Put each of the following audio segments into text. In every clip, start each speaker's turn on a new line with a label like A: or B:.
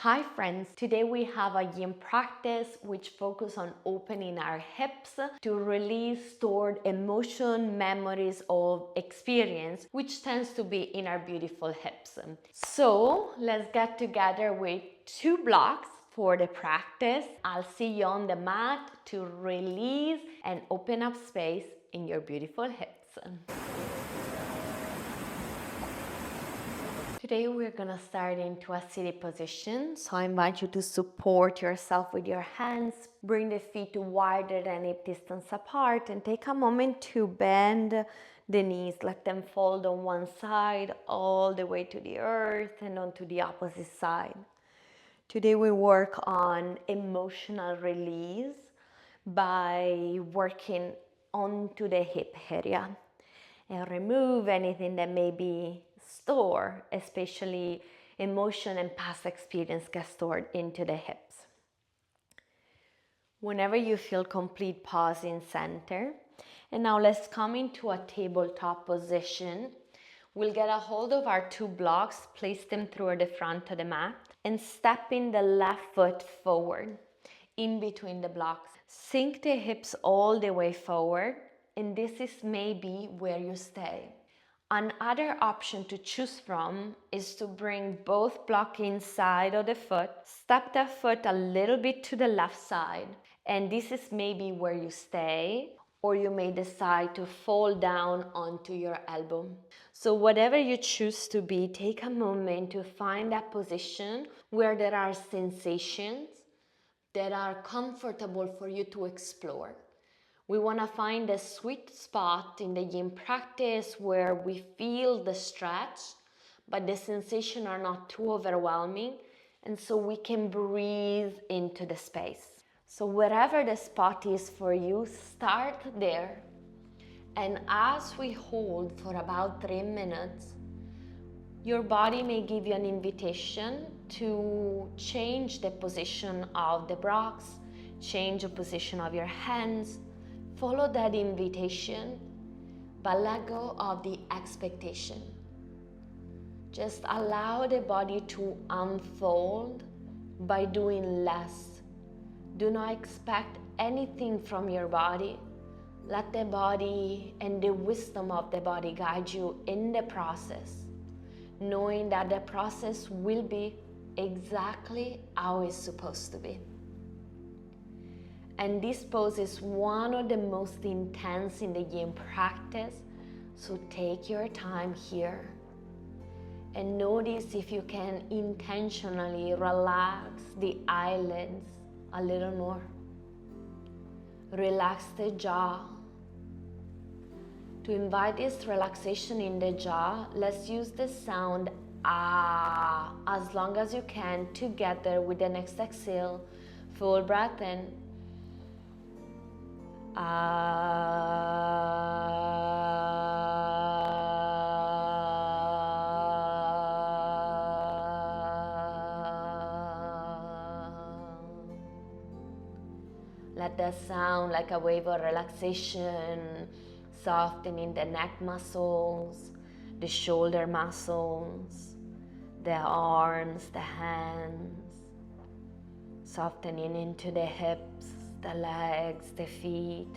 A: Hi friends, today we have a yin practice which focuses on opening our hips to release stored emotion, memories of experience, which tends to be in our beautiful hips. So let's get together with 2 blocks for the practice. I'll see you on the mat to release and open up space in your beautiful hips. Today we're gonna start into a seated position. So I invite you to support yourself with your hands. Bring the feet to wider than hip distance apart and take a moment to bend the knees. Let them fold on one side all the way to the earth and onto the opposite side. Today we work on emotional release by working onto the hip area and remove anything that may be stored, especially emotion and past experience get stored into the hips. Whenever you feel complete, pause in center. And now let's come into a tabletop position. We'll get a hold of our 2 blocks, place them through the front of the mat, and step in the left foot forward in between the blocks. Sink the hips all the way forward, and this is maybe where you stay. Another option to choose from is to bring both blocks inside of the foot, step the foot a little bit to the left side, and this is maybe where you stay, or you may decide to fall down onto your elbow. So whatever you choose to be, take a moment to find that position where there are sensations that are comfortable for you to explore. We want to find a sweet spot in the yin practice where we feel the stretch, but the sensations are not too overwhelming, and so we can breathe into the space. So wherever the spot is for you, start there. And as we hold for about 3 minutes, your body may give you an invitation to change the position of the blocks, change the position of your hands. Follow that invitation, but let go of the expectation. Just allow the body to unfold by doing less. Do not expect anything from your body. Let the body and the wisdom of the body guide you in the process, knowing that the process will be exactly how it's supposed to be. And this pose is one of the most intense in the yin practice, so take your time here and notice if you can intentionally relax the eyelids a little more. Relax the jaw. To invite this relaxation in the jaw, let's use the sound ah as long as you can together with the next exhale. Full breath in. Let that sound like a wave of relaxation, softening the neck muscles, the shoulder muscles, the arms, the hands, softening into the hips, the legs, the feet,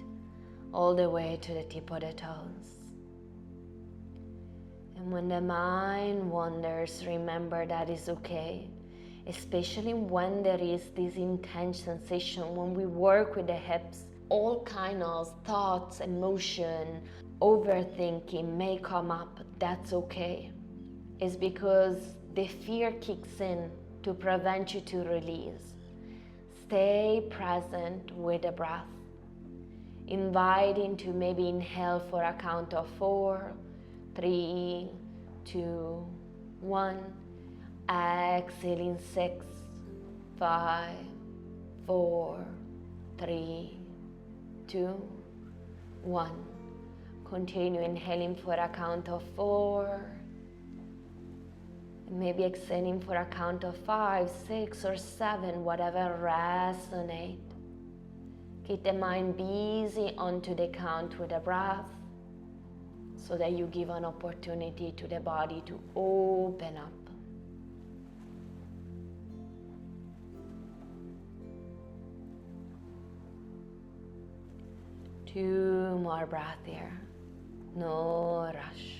A: all the way to the tip of the toes. And when the mind wanders, remember that is okay, especially when there is this intense sensation. When we work with the hips, all kinds of thoughts, emotion, overthinking may come up. That's okay. It's because the fear kicks in to prevent you to release. Stay present with the breath. Inviting to maybe inhale for a count of 4, 3, 2, 1. Exhaling 6, 5, 4, 3, 2, 1. Continue inhaling for a count of 4. Maybe exhaling for a count of 5, 6, or 7, whatever resonates. Keep the mind busy onto the count with the breath so that you give an opportunity to the body to open up. 2 more breaths here. No rush.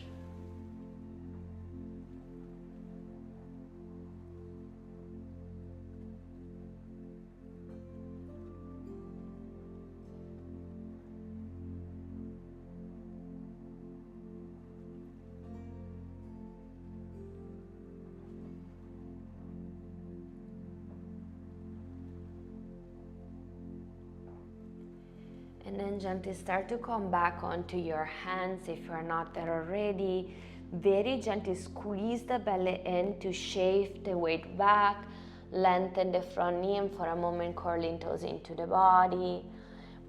A: And then gently start to come back onto your hands if you're not there already. Very gently squeeze the belly in to shape the weight back. Lengthen the front knee and for a moment curling toes into the body.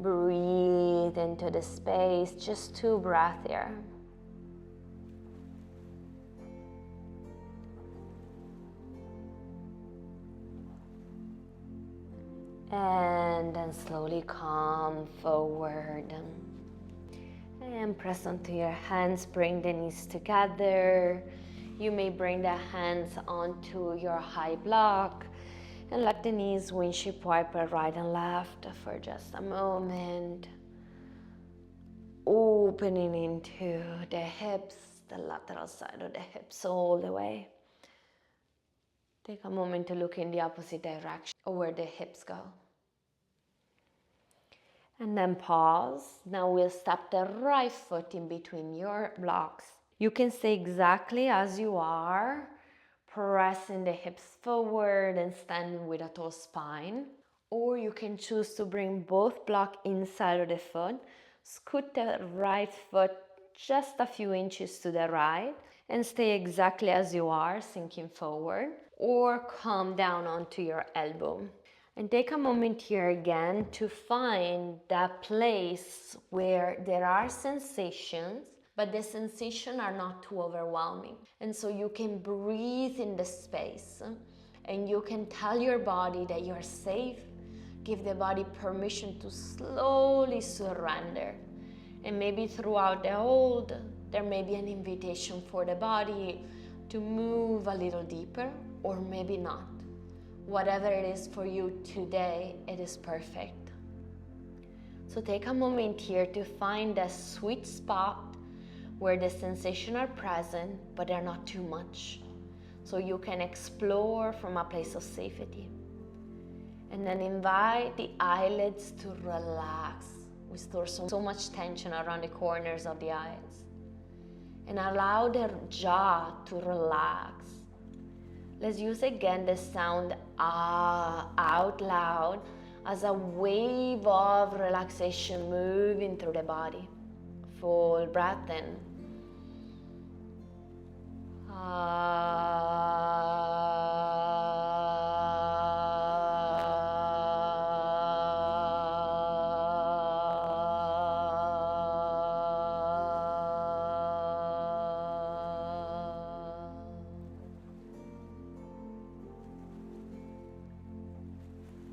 A: Breathe into the space. Just 2 breaths here. And then slowly come forward. And press onto your hands, bring the knees together. You may bring the hands onto your high block and let the knees windshield wiper right and left for just a moment. Opening into the hips, the lateral side of the hips all the way. Take a moment to look in the opposite direction of where the hips go. And then pause. Now we'll step the right foot in between your blocks. You can stay exactly as you are, pressing the hips forward and standing with a tall spine. Or you can choose to bring both blocks inside of the foot. Scoot the right foot just a few inches to the right and stay exactly as you are, sinking forward. Or come down onto your elbow. And take a moment here again to find that place where there are sensations, but the sensations are not too overwhelming. And so you can breathe in the space and you can tell your body that you're safe. Give the body permission to slowly surrender. And maybe throughout the hold, there may be an invitation for the body to move a little deeper, or maybe not. Whatever it is for you today, it is perfect. So take a moment here to find a sweet spot where the sensations are present, but they're not too much. So you can explore from a place of safety. And then invite the eyelids to relax. We store so much tension around the corners of the eyes. And allow the jaw to relax. Let's use again the sound ah out loud as a wave of relaxation moving through the body. Full breath in.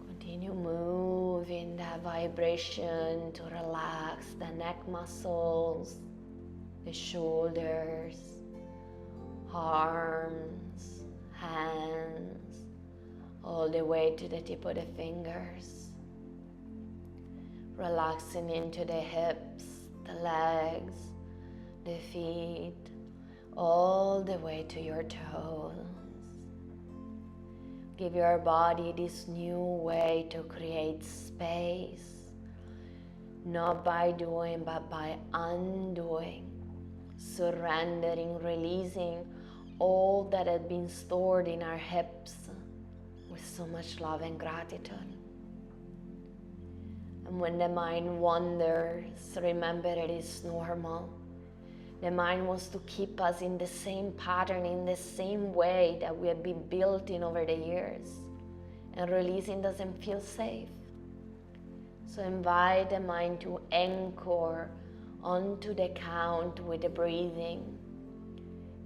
A: Continue moving that vibration to relax the neck muscles, the shoulders, arms, hands, all the way to the tip of the fingers. Relaxing into the hips, the legs, the feet, all the way to your toes. Give your body this new way to create space, not by doing, but by undoing, surrendering, releasing all that had been stored in our hips with so much love and gratitude. And when the mind wanders, remember it is normal. The mind wants to keep us in the same pattern, in the same way that we have been built in over the years. And releasing doesn't feel safe. So invite the mind to anchor onto the count with the breathing.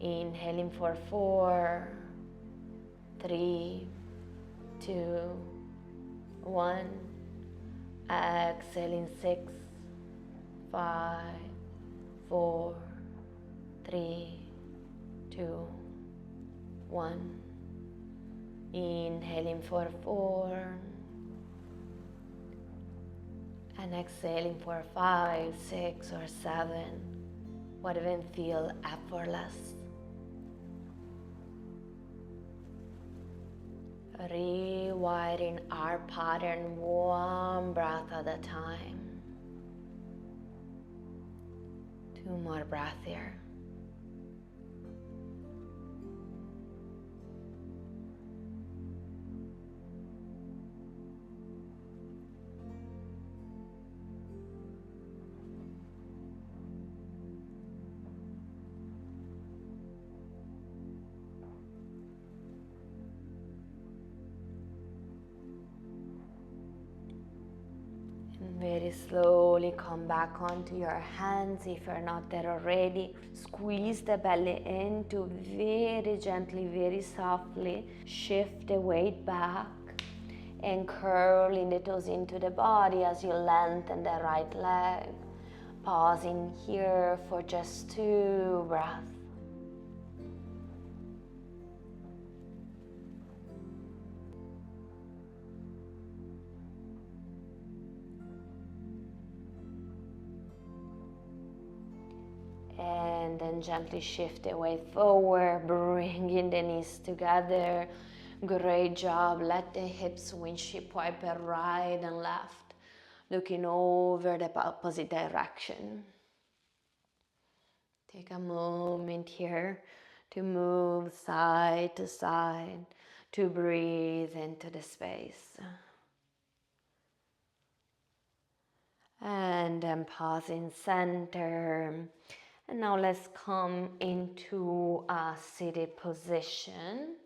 A: Inhaling for 4, 3, 2, 1. Exhaling 6, 5, 4, 3, 2, 1. Inhaling for 4. And exhaling for 5, 6, or 7, what even feel effortless. Rewiring our pattern one breath at a time. 2 more breaths here. Very slowly come back onto your hands if you're not there already. Squeeze the belly into very gently, very softly. Shift the weight back and curling the toes into the body as you lengthen the right leg. Pausing here for just 2 breaths. And then gently shift the weight forward, bringing the knees together. Great job. Let the hips windshield wiper right and left, looking over the opposite direction. Take a moment here to move side to side, to breathe into the space. And then pause in center. And now let's come into a seated position.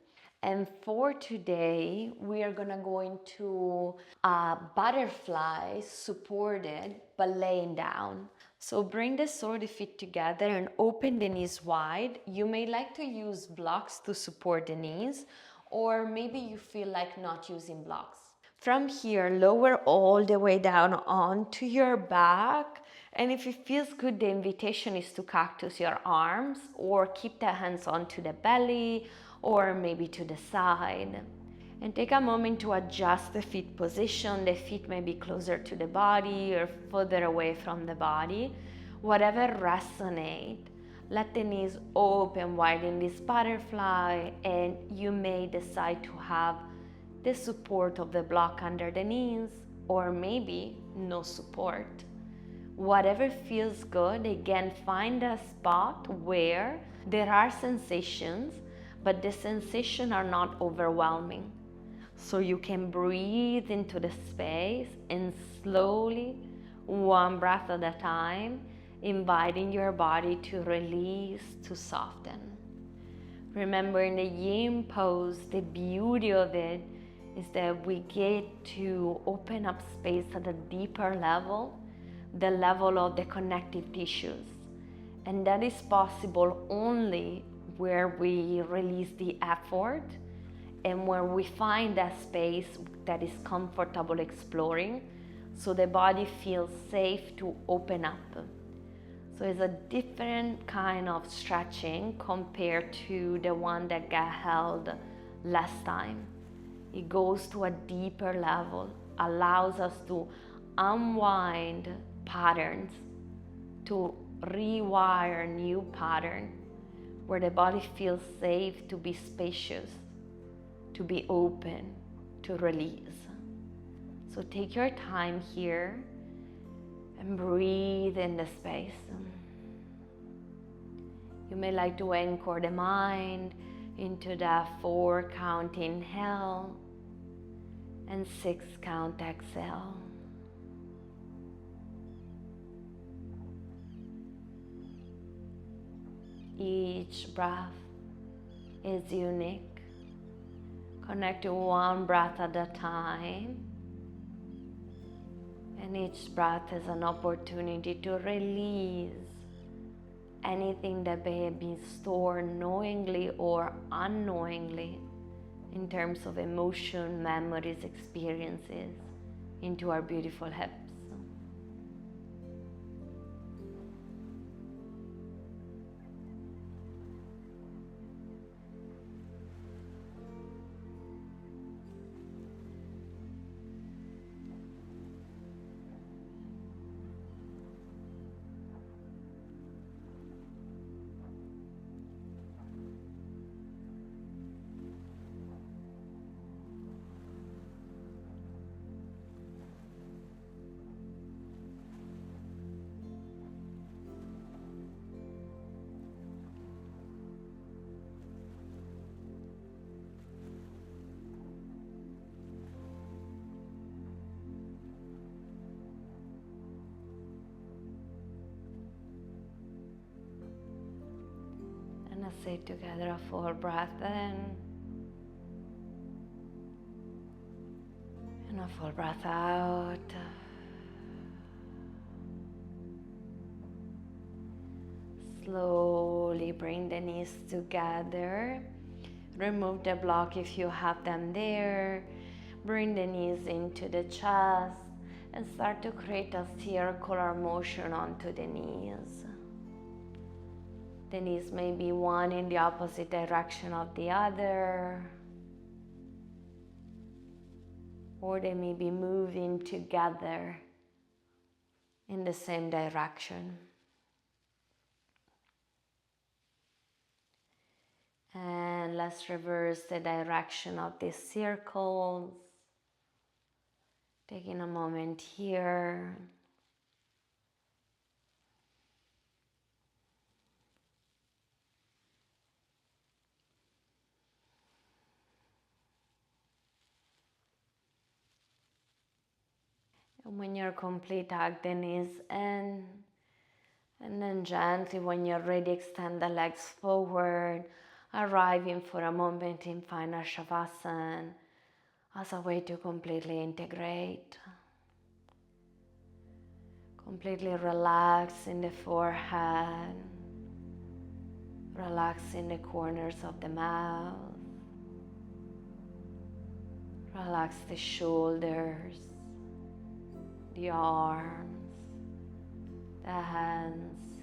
A: And for today, we are gonna go into a butterfly supported but laying down. So bring the sole of the feet together and open the knees wide. You may like to use blocks to support the knees, or maybe you feel like not using blocks. From here, lower all the way down onto your back. And if it feels good, the invitation is to cactus your arms or keep the hands onto the belly or maybe to the side. And take a moment to adjust the feet position. The feet may be closer to the body or further away from the body. Whatever resonates. Let the knees open wide in this butterfly, and you may decide to have the support of the block under the knees, or maybe no support. Whatever feels good, again, find a spot where there are sensations, but the sensations are not overwhelming. So you can breathe into the space and slowly, one breath at a time, inviting your body to release, to soften. Remember, in the Yin pose, the beauty of it is that we get to open up space at a deeper level, the level of the connective tissues. And that is possible only where we release the effort and where we find that space that is comfortable exploring, so the body feels safe to open up. So it's a different kind of stretching compared to the one that got held last time. It goes to a deeper level, allows us to unwind patterns, to rewire new pattern, where the body feels safe to be spacious, to be open, to release. So take your time here and breathe in the space. You may like to anchor the mind into that 4 count inhale and 6 count exhale. Each breath is unique. Connect to one breath at a time. And each breath is an opportunity to release anything that may have been stored knowingly or unknowingly in terms of emotion, memories, experiences into our beautiful hips. Let's say together a full breath in and a full breath out. Slowly bring the knees together. Remove the block if you have them there. Bring the knees into the chest and start to create a circular motion onto the knees. The knees may be one in the opposite direction of the other, or they may be moving together in the same direction. And let's reverse the direction of these circles. Taking a moment here. And when you're complete, hug the knees in. And then gently, when you're ready, extend the legs forward, arriving for a moment in final Shavasana as a way to completely integrate. Completely relax in the forehead, relax in the corners of the mouth, relax the shoulders, the arms, the hands,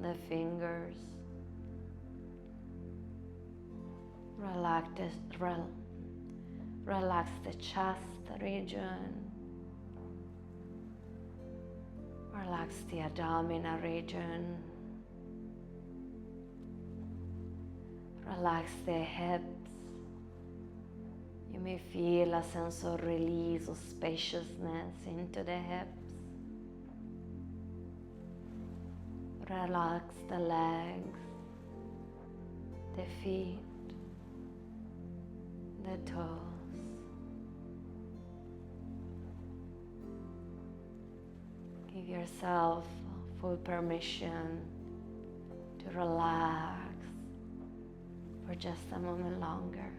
A: the fingers. Relax the chest region. Relax the abdominal region. Relax the hips. You may feel a sense of release, of spaciousness into the hips. Relax the legs, the feet, the toes. Give yourself full permission to relax for just a moment longer.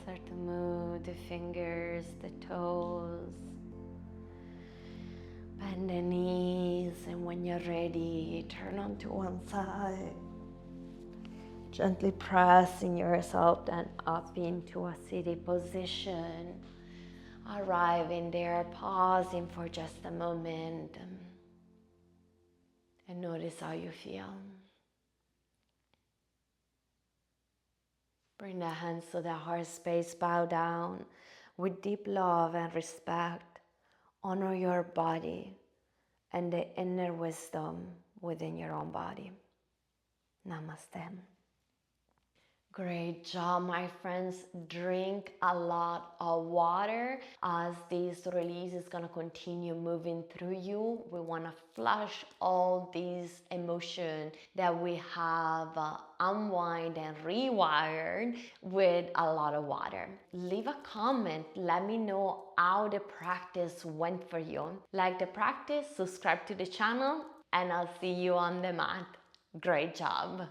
A: Start to move the fingers, the toes, bend the knees, and when you're ready, turn onto one side. Gently pressing yourself then up into a seated position. Arriving there, pausing for just a moment, and notice how you feel. Bring the hands to the heart space, bow down with deep love and respect. Honor your body and the inner wisdom within your own body. Namaste. Great job, my friends. Drink a lot of water as this release is going to continue moving through you. We want to flush all these emotions that we have unwind and rewired with a lot of water. Leave a comment. Let me know how the practice went for you. Like the practice, subscribe to the channel, and I'll see you on the mat. Great job.